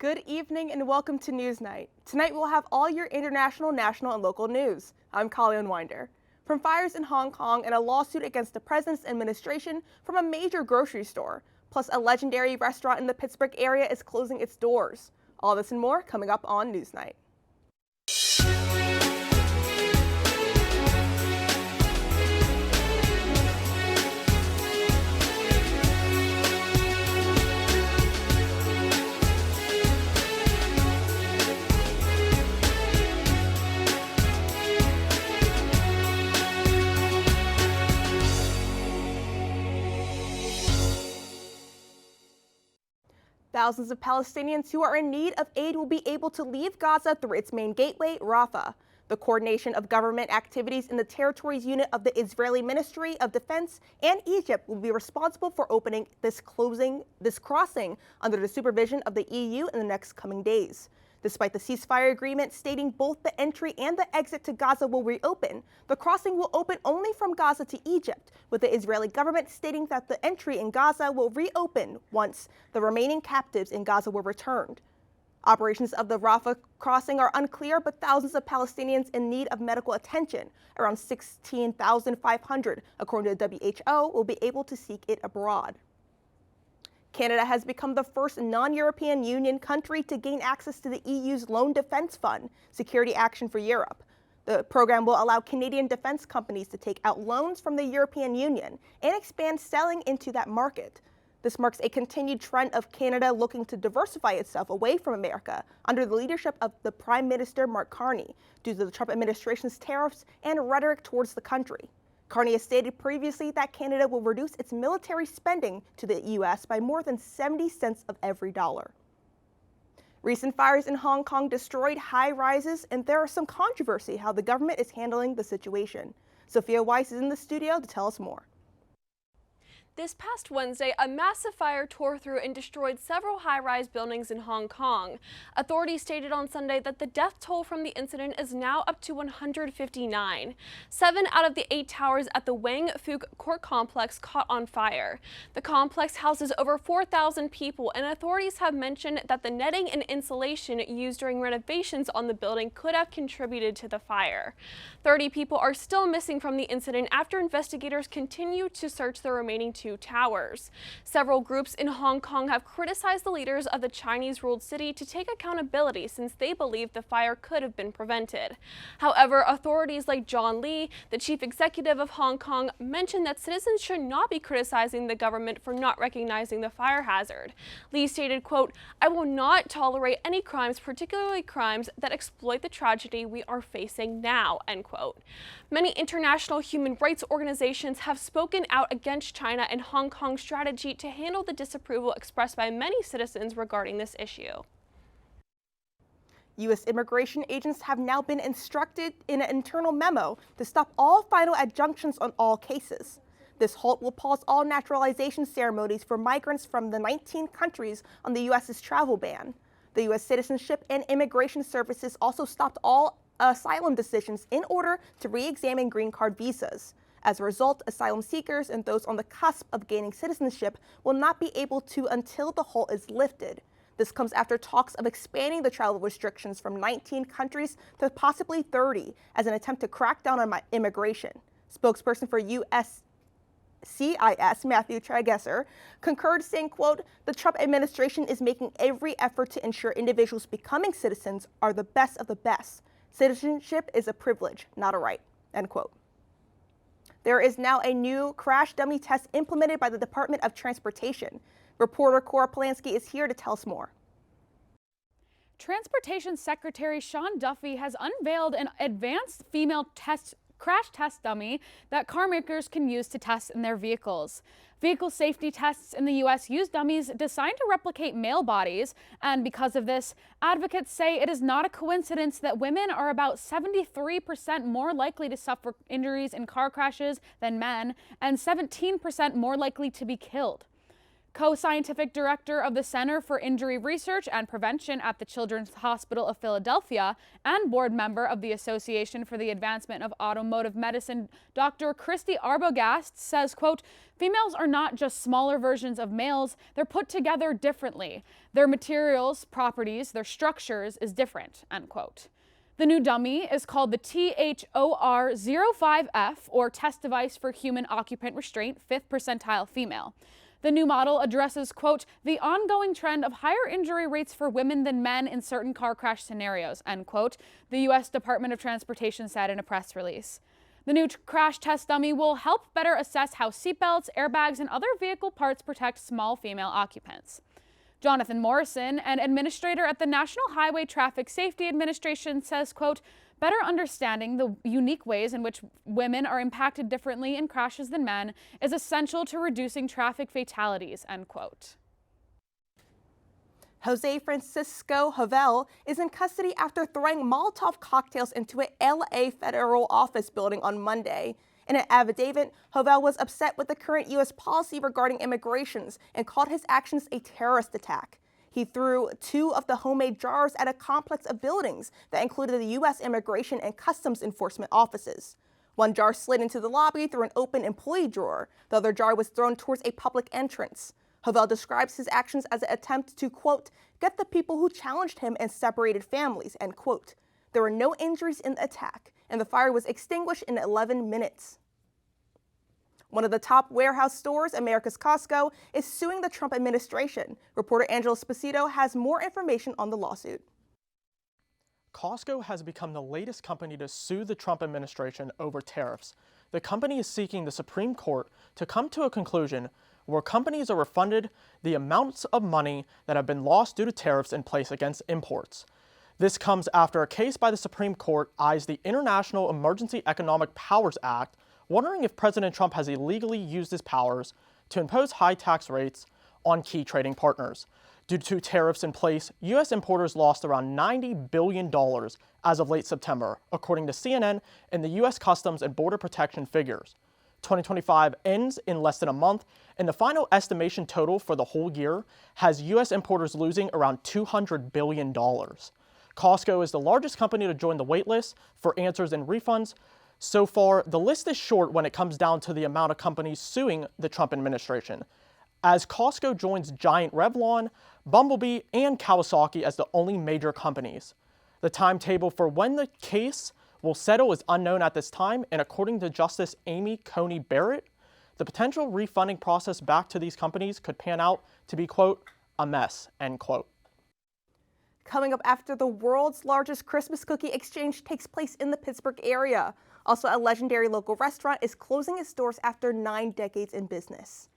Good evening and welcome to NewsNight. Tonight we'll have all your international, national, and local news. I'm Colleen Winder. From fires in Hong Kong and a lawsuit against the president's administration from a major grocery store, plus a legendary restaurant in the Pittsburgh area is closing its doors. All this and more coming up on NewsNight. Thousands of Palestinians who are in need of aid will be able to leave Gaza through its main gateway, Rafah. The coordination of government activities in the territories unit of the Israeli Ministry of Defense and Egypt will be responsible for opening this crossing under the supervision of the EU in the next coming days. Despite the ceasefire agreement stating both the entry and the exit to Gaza will reopen, the crossing will open only from Gaza to Egypt, with the Israeli government stating that the entry in Gaza will reopen once the remaining captives in Gaza were returned. Operations of the Rafah crossing are unclear, but thousands of Palestinians in need of medical attention, around 16,500, according to the WHO, will be able to seek it abroad. Canada has become the first non-European Union country to gain access to the EU's Loan Defence Fund, Security Action for Europe. The program will allow Canadian defence companies to take out loans from the European Union and expand selling into that market. This marks a continued trend of Canada looking to diversify itself away from America under the leadership of the Prime Minister Mark Carney due to the Trump administration's tariffs and rhetoric towards the country. Carney has stated previously that Canada will reduce its military spending to the U.S. by more than 70 cents of every dollar. Recent fires in Hong Kong destroyed high-rises, and there is some controversy how the government is handling the situation. Sophia Weiss is in the studio to tell us more. This past Wednesday, a massive fire tore through and destroyed several high-rise buildings in Hong Kong. Authorities stated on Sunday that the death toll from the incident is now up to 159. 7 out of the 8 towers at the Wang Fuk Court Complex caught on fire. The complex houses over 4,000 people, and authorities have mentioned that the netting and insulation used during renovations on the building could have contributed to the fire. 30 people are still missing from the incident after investigators continue to search the remaining 2 towers. Several groups in Hong Kong have criticized the leaders of the Chinese-ruled city to take accountability since they believe the fire could have been prevented. However, authorities like John Lee, the chief executive of Hong Kong, mentioned that citizens should not be criticizing the government for not recognizing the fire hazard. Lee stated, quote, "I will not tolerate any crimes, particularly crimes that exploit the tragedy we are facing now," end quote. Many international human rights organizations have spoken out against China and Hong Kong's strategy to handle the disapproval expressed by many citizens regarding this issue. U.S. immigration agents have now been instructed in an internal memo to stop all final adjunctions on all cases. This halt will pause all naturalization ceremonies for migrants from the 19 countries on the U.S.'s travel ban. The U.S. Citizenship and Immigration Services also stopped all asylum decisions in order to re-examine green card visas. As a result, asylum seekers and those on the cusp of gaining citizenship will not be able to until the halt is lifted. This comes after talks of expanding the travel restrictions from 19 countries to possibly 30 as an attempt to crack down on immigration. Spokesperson for USCIS, Matthew Tragesser, concurred, saying, quote, "The Trump administration is making every effort to ensure individuals becoming citizens are the best of the best. Citizenship is a privilege, not a right," end quote. There is now a new crash dummy test implemented by the Department of Transportation. Reporter Cora Polanski is here to tell us more. Transportation Secretary Sean Duffy has unveiled an advanced female crash test dummy that car makers can use to test in their vehicles. Vehicle safety tests in the U.S. use dummies designed to replicate male bodies, and because of this, advocates say it is not a coincidence that women are about 73% more likely to suffer injuries in car crashes than men, and 17% more likely to be killed. co-scientific director of the Center for Injury Research and Prevention at the Children's Hospital of Philadelphia and board member of the Association for the Advancement of Automotive Medicine, Dr. Christy Arbogast, says, quote, females are not just smaller versions of males, they're put together differently. Their materials, properties, their structures is different, end quote. The new dummy is called the THOR-05F, or Test Device for Human Occupant Restraint, 5th percentile female. The new model addresses, quote, the ongoing trend of higher injury rates for women than men in certain car crash scenarios, end quote, the U.S. Department of Transportation said in a press release. The new crash test dummy will help better assess how seatbelts, airbags, and other vehicle parts protect small female occupants. Jonathan Morrison, an administrator at the National Highway Traffic Safety Administration, says, quote, better understanding the unique ways in which women are impacted differently in crashes than men is essential to reducing traffic fatalities, end quote. Jose Francisco Havel is in custody after throwing Molotov cocktails into an LA federal office building on Monday. In an affidavit, Havel was upset with the current U.S. policy regarding immigrations and called his actions a terrorist attack. He threw 2 of the homemade jars at a complex of buildings that included the U.S. Immigration and Customs Enforcement offices. One jar slid into the lobby through an open employee drawer. The other jar was thrown towards a public entrance. Havel describes his actions as an attempt to, quote, get the people who challenged him and separated families, end quote. There were no injuries in the attack, and the fire was extinguished in 11 minutes. One of the top warehouse stores, America's Costco, is suing the Trump administration. Reporter Angela Esposito has more information on the lawsuit. Costco has become the latest company to sue the Trump administration over tariffs. The company is seeking the Supreme Court to come to a conclusion where companies are refunded the amounts of money that have been lost due to tariffs in place against imports. This comes after a case by the Supreme Court eyes the International Emergency Economic Powers Act, wondering if President Trump has illegally used his powers to impose high tax rates on key trading partners. Due to tariffs in place, U.S. importers lost around $90 billion as of late September, according to CNN and the U.S. Customs and Border Protection figures. 2025 ends in less than a month, and the final estimation total for the whole year has U.S. importers losing around $200 billion. Costco is the largest company to join the waitlist for answers and refunds. So far, the list is short when it comes down to the amount of companies suing the Trump administration, as Costco joins giant Revlon, Bumblebee, and Kawasaki as the only major companies. The timetable for when the case will settle is unknown at this time, and according to Justice Amy Coney Barrett, the potential refunding process back to these companies could pan out to be, quote, a mess, end quote. Coming up after, the world's largest Christmas cookie exchange takes place in the Pittsburgh area. Also, a legendary local restaurant is closing its doors after 9 decades in business.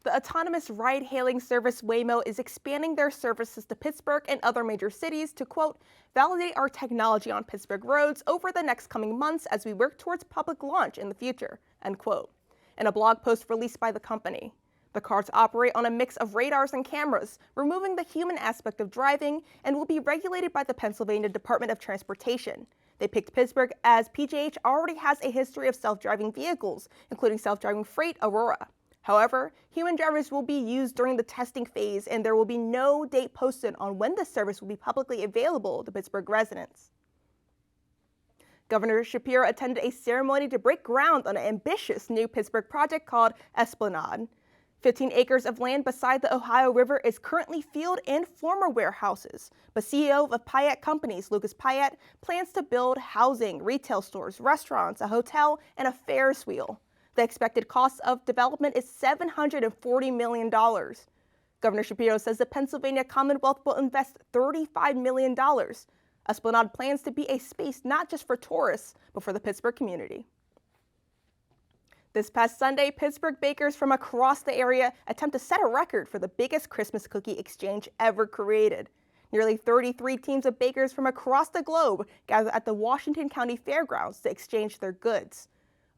The autonomous ride-hailing service Waymo is expanding their services to Pittsburgh and other major cities to, quote, validate our technology on Pittsburgh roads over the next coming months as we work towards public launch in the future, end quote. In a blog post released by the company. The cars operate on a mix of radars and cameras, removing the human aspect of driving, and will be regulated by the Pennsylvania Department of Transportation. They picked Pittsburgh as PJH already has a history of self-driving vehicles, including self-driving freight Aurora. However, human drivers will be used during the testing phase, and there will be no date posted on when the service will be publicly available to Pittsburgh residents. Governor Shapiro attended a ceremony to break ground on an ambitious new Pittsburgh project called Esplanade. 15 acres of land beside the Ohio River is currently field and former warehouses, but CEO of Pyatt Companies, Lucas Pyatt, plans to build housing, retail stores, restaurants, a hotel, and a Ferris wheel. The expected cost of development is $740 million. Governor Shapiro says the Pennsylvania Commonwealth will invest $35 million. Esplanade plans to be a space not just for tourists, but for the Pittsburgh community. This past Sunday, Pittsburgh bakers from across the area attempt to set a record for the biggest Christmas cookie exchange ever created. Nearly 33 teams of bakers from across the globe gathered at the Washington County Fairgrounds to exchange their goods.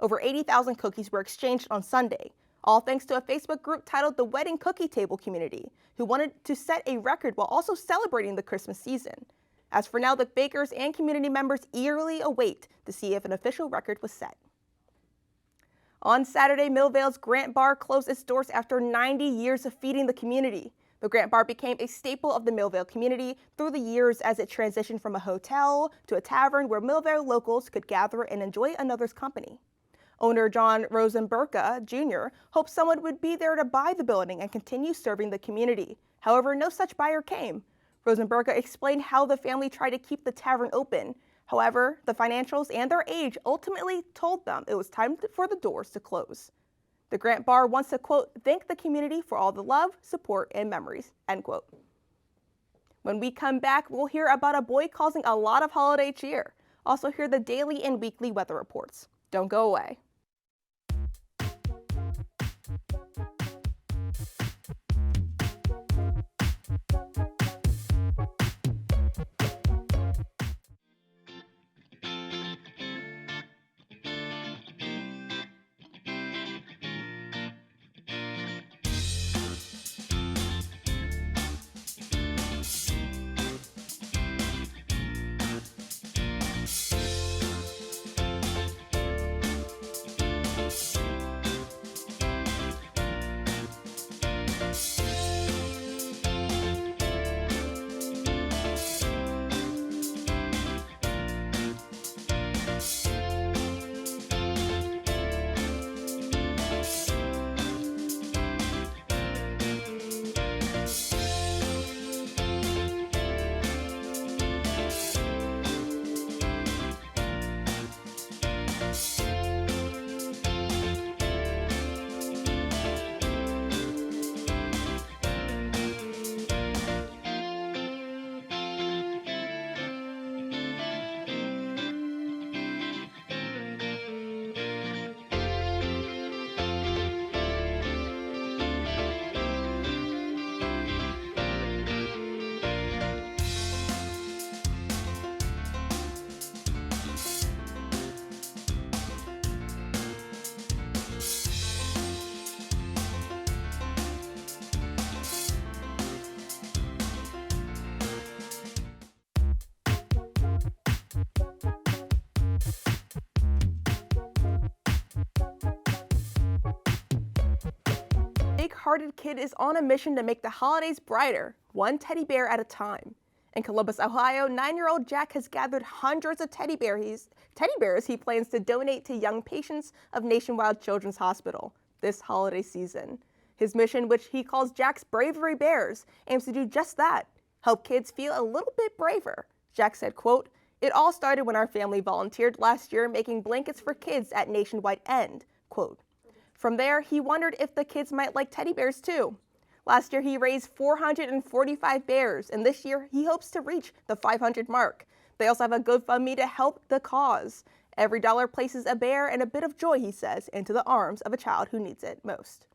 Over 80,000 cookies were exchanged on Sunday, all thanks to a Facebook group titled the Wedding Cookie Table Community, who wanted to set a record while also celebrating the Christmas season. As for now, the bakers and community members eagerly await to see if an official record was set. On Saturday, Millvale's Grant Bar closed its doors after 90 years of feeding the community. The Grant Bar became a staple of the Millvale community through the years as it transitioned from a hotel to a tavern where Millvale locals could gather and enjoy another's company. Owner John Rosenberga Jr. hoped someone would be there to buy the building and continue serving the community. However, no such buyer came. Rosenberga explained how the family tried to keep the tavern open. However, the financials and their age ultimately told them it was time for the doors to close. The Grant Bar wants to, quote, thank the community for all the love, support, and memories, end quote. When we come back, we'll hear about a boy causing a lot of holiday cheer. Also hear the daily and weekly weather reports. Don't go away. Big-hearted kid is on a mission to make the holidays brighter, one teddy bear at a time. In Columbus, Ohio, 9-year-old Jack has gathered hundreds of teddy bears he plans to donate to young patients of Nationwide Children's Hospital this holiday season. His mission, which he calls Jack's Bravery Bears, aims to do just that, help kids feel a little bit braver. Jack said, quote, "It all started when our family volunteered last year making blankets for kids at Nationwide End," quote. From there, he wondered if the kids might like teddy bears too. Last year, he raised 445 bears, and this year, he hopes to reach the 500 mark. They also have a GoFundMe to help the cause. Every dollar places a bear and a bit of joy, he says, into the arms of a child who needs it most.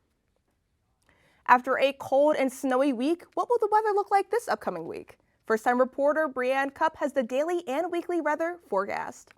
After a cold and snowy week, what will the weather look like this upcoming week? First-time reporter Brianne Cupp has the daily and weekly weather forecast.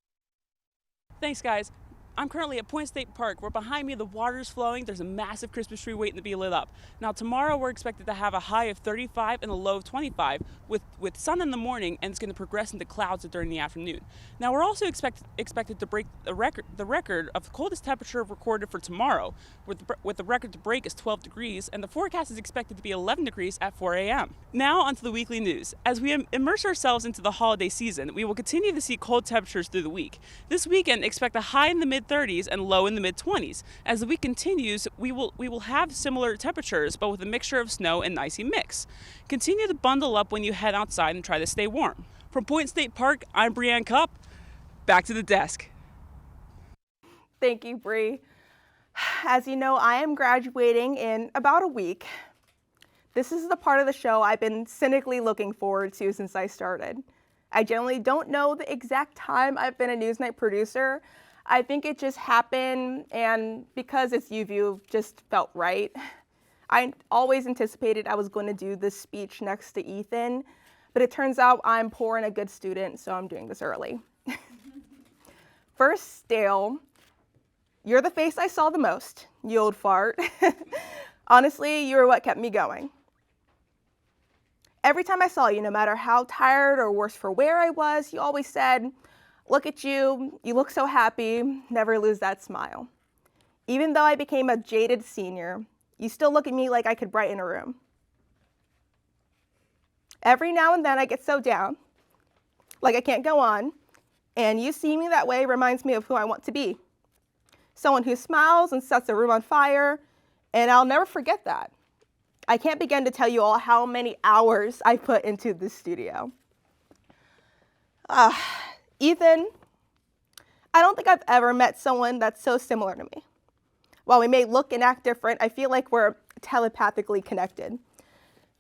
Thanks, guys. I'm currently at Point State Park, where behind me the water's flowing. There's a massive Christmas tree waiting to be lit up. Now tomorrow we're expected to have a high of 35 and a low of 25 with sun in the morning, and it's going to progress into clouds during the afternoon. Now we're also expected to break the record of the coldest temperature recorded for tomorrow, with the record to break is 12 degrees, and the forecast is expected to be 11 degrees at 4 a.m. Now onto the weekly news. As we immerse ourselves into the holiday season, we will continue to see cold temperatures through the week. This weekend, expect a high in the mid-30s and low in the mid-20s. As the week continues, we will have similar temperatures, but with a mixture of snow and icy mix. Continue to bundle up when you head outside and try to stay warm. From Point State Park, I'm Brianne Cupp. Back to the desk. Thank you, Bree. As you know, I am graduating in about a week. This is the part of the show I've been cynically looking forward to since I started. I generally don't know the exact time I've been a NewsNight producer. I think it just happened, and because it's UView, just felt right. I always anticipated I was going to do this speech next to Ethan, but it turns out I'm poor and a good student, so I'm doing this early. First, Dale, you're the face I saw the most, you old fart. Honestly, you were what kept me going. Every time I saw you, no matter how tired or worse for wear I was, you always said, "Look at you, you look so happy, never lose that smile." Even though I became a jaded senior, you still look at me like I could brighten a room. Every now and then I get so down, like I can't go on, and you seeing me that way reminds me of who I want to be. Someone who smiles and sets a room on fire, and I'll never forget that. I can't begin to tell you all how many hours I put into this studio. Ethan, I don't think I've ever met someone that's so similar to me. While we may look and act different, I feel like we're telepathically connected.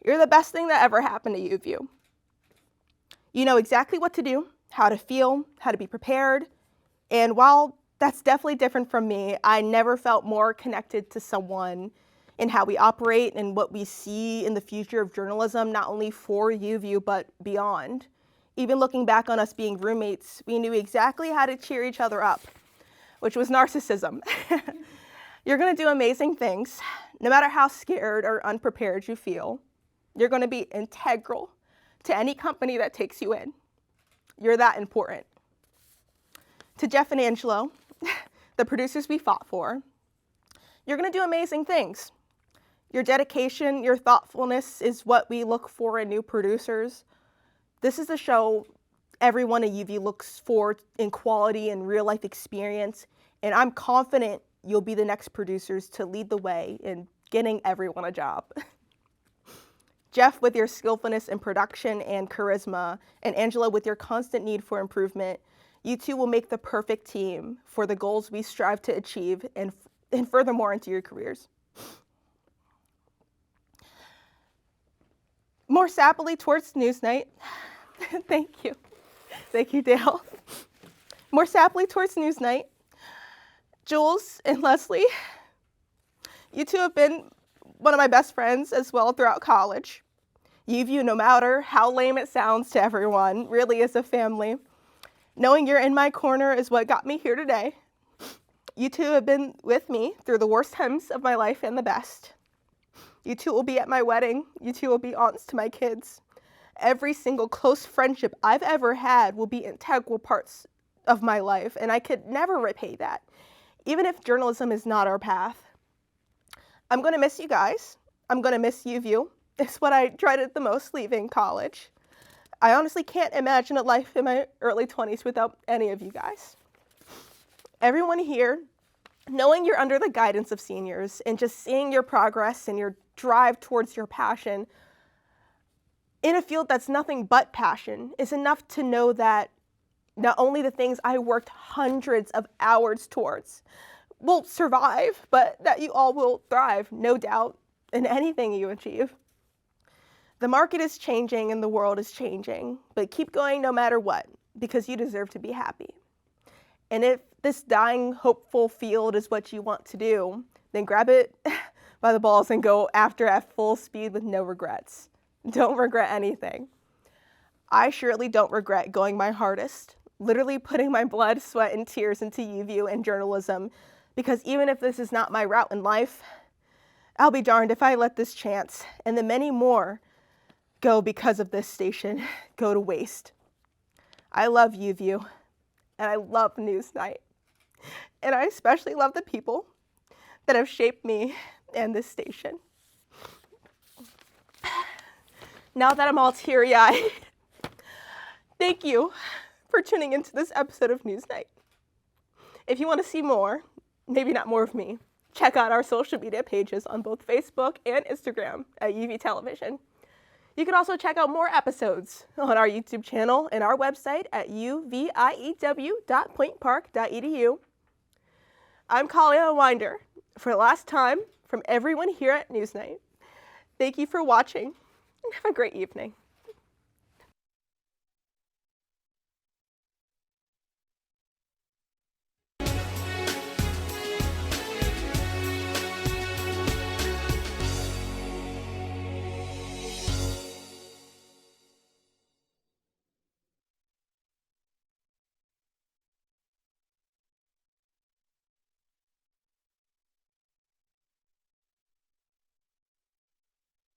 You're the best thing that ever happened to UView. You know exactly what to do, how to feel, how to be prepared, and while that's definitely different from me, I never felt more connected to someone in how we operate and what we see in the future of journalism, not only for UView, but beyond. Even looking back on us being roommates, we knew exactly how to cheer each other up, which was narcissism. You're gonna do amazing things, no matter how scared or unprepared you feel. You're gonna be integral to any company that takes you in. You're that important. To Jeff and Angelo, the producers we fought for, you're gonna do amazing things. Your dedication, your thoughtfulness is what we look for in new producers. This is the show everyone at UView looks for in quality and real life experience, and I'm confident you'll be the next producers to lead the way in getting everyone a job. Jeff, with your skillfulness in production and charisma, and Angela, with your constant need for improvement, you two will make the perfect team for the goals we strive to achieve and furthermore into your careers. More sappily towards NewsNight. Thank you. Thank you, Dale. More sappily towards NewsNight. Jules and Leslie, you two have been one of my best friends as well throughout college. UView, no matter how lame it sounds to everyone, really is a family. Knowing you're in my corner is what got me here today. You two have been with me through the worst times of my life and the best. You two will be at my wedding. You two will be aunts to my kids. Every single close friendship I've ever had will be integral parts of my life, and I could never repay that, even if journalism is not our path. I'm gonna miss you guys. I'm gonna miss UView. It's what I dreaded the most leaving college. I honestly can't imagine a life in my early 20s without any of you guys. Everyone here, knowing you're under the guidance of seniors and just seeing your progress and your drive towards your passion in a field that's nothing but passion is enough to know that not only the things I worked hundreds of hours towards will survive, but that you all will thrive, no doubt, in anything you achieve. The market is changing and the world is changing, but keep going no matter what, because you deserve to be happy. And if this dying, hopeful field is what you want to do, then grab it by the balls and go after at full speed with no regrets. Don't regret anything. I surely don't regret going my hardest, literally putting my blood, sweat, and tears into UView and journalism, because even if this is not my route in life, I'll be darned if I let this chance and the many more go because of this station go to waste. I love UView, and I love NewsNight, and I especially love the people that have shaped me and this station. Now that I'm all teary-eyed, thank you for tuning into this episode of NewsNight. If you want to see more, maybe not more of me, check out our social media pages on both Facebook and Instagram at UV Television. You can also check out more episodes on our YouTube channel and our website at uview.pointpark.edu. I'm Kalia Winder. For the last time, from everyone here at NewsNight, thank you for watching and have a great evening.